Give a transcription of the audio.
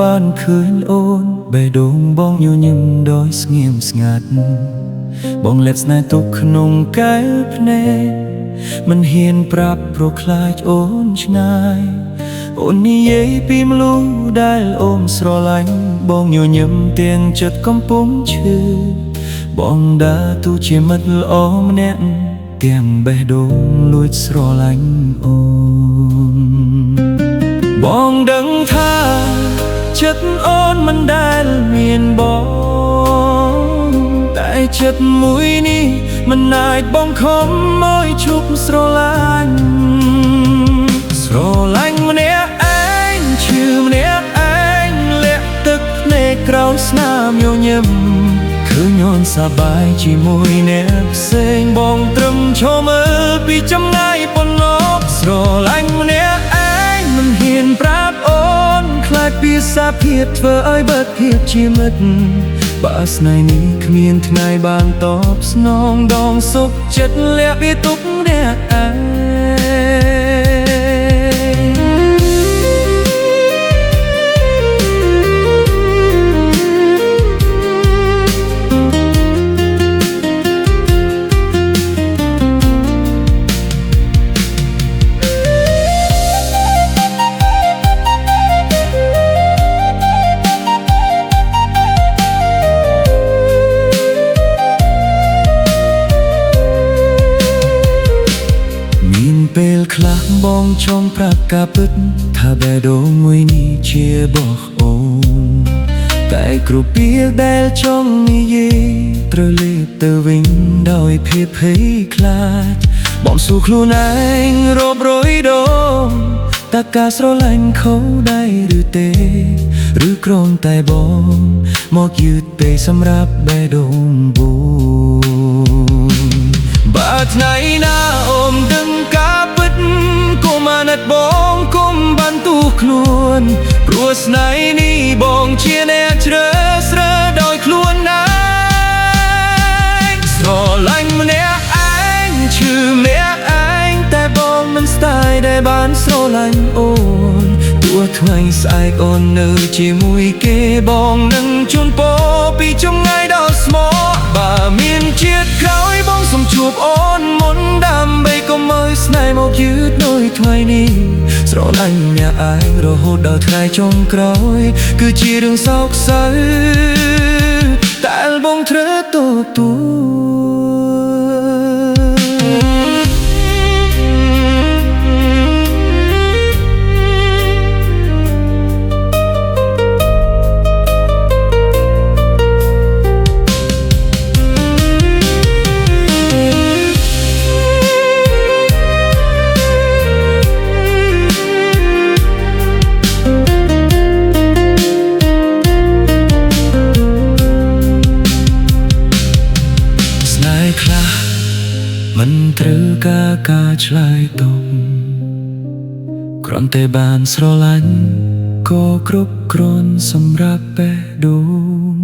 បានឃើញអូនបេះដូងបងញញឹមដោយស្ងៀមស្ងាត់បងលេបស្នេហ៍ទុកក្នុងកែវភ្នែកមិនហ៊ានប្រាប់ព្រោះខ្លាចអូនឆ្ងាយអូននិយាយពីម្លូដែលអូនស្រឡាញ់បងញញឹមទាំងចិត្តកំពុងឈឺបងដើរទូជាមិត្តល្អម្នាក់ទាំងបេះដូងលួចស្រឡាញ់អូនបងដឹងថាចិត្តអូនមិនដែលមានបងតែចិត្តមួយនេះមិនអាចបងខំមកជប់ស្រឡាញ់ម្នាក់ឯងឈឺម្នាក់ឯងលាក់ទឹកភ្នែកក្រោមស្នាមញញឹមឃើញអូនសប្បាយជាមួយអ្នកផ្សេងបងត្រឹមឈរមើលពីចម្ងាយប៉ុណ្ណោះស្រឡាញ់ម្នាក់ឯងមិនហ៊ានប្រាប់អូនខ្លាចពីសាភាពធ្វើឲ្យបាត់ភាពជាមិត្តបើស្នេហ៍នេះគ្មានថ្ងៃបានតបស្នងដងសុខចិត្តលាក់ពីទុកអ្នកឯងពេលខ្លះបងចង់ប្រាប់ការពិតថាបេះដូងមួយនេះជារបស់អូនតែគ្រប់ពាក្យដែលចង់និយាយត្រូវលេបទៅវិញដោយភាពភ័យខ្លាចបងសួរខ្លួនឯងរាប់រយដងតើការស្រឡាញ់ខុសដែរឬទេឬគ្រាន់តែបងមកយឺតពេកសម្រាប់បេះដូងបងបើថ្ងៃណាអូនដឹងការពិតកុំអាណិតបងកុំបានទូខ្លួនព្រោះស្នេហ៍នេះបងជាអ្នកជ្រើសរើសដោយខ្លួនឯងស្រឡាញ់ម្នាក់ឯងឈឺម្នាក់ឯងតែបងមិនស្ដាយដែលបានស្រឡាញ់អូនទោះថ្ងៃស្អែកអូននៅជាមួយគេបងនឹងជូនពរពីចម្ងាយដល់ស្មោះបើមានជាតិក្រោយបងសូមជួបអូនមុនដើម្បីកុំឲ្យស្នេហ៍មកយឺតដូចថ្ងៃនេះស្រឡាញ់ម្នាក់ឯងរហូតដល់ថ្ងៃចុងក្រោយគឺជារឿងសោកសៅតែបងត្រូវទប់ទួមិនត្រូវការឆ្លើយតបគ្រាន់តែបានស្រឡាញ់ក៏គ្រប់គ្រាន់សម្រាប់បេះដូង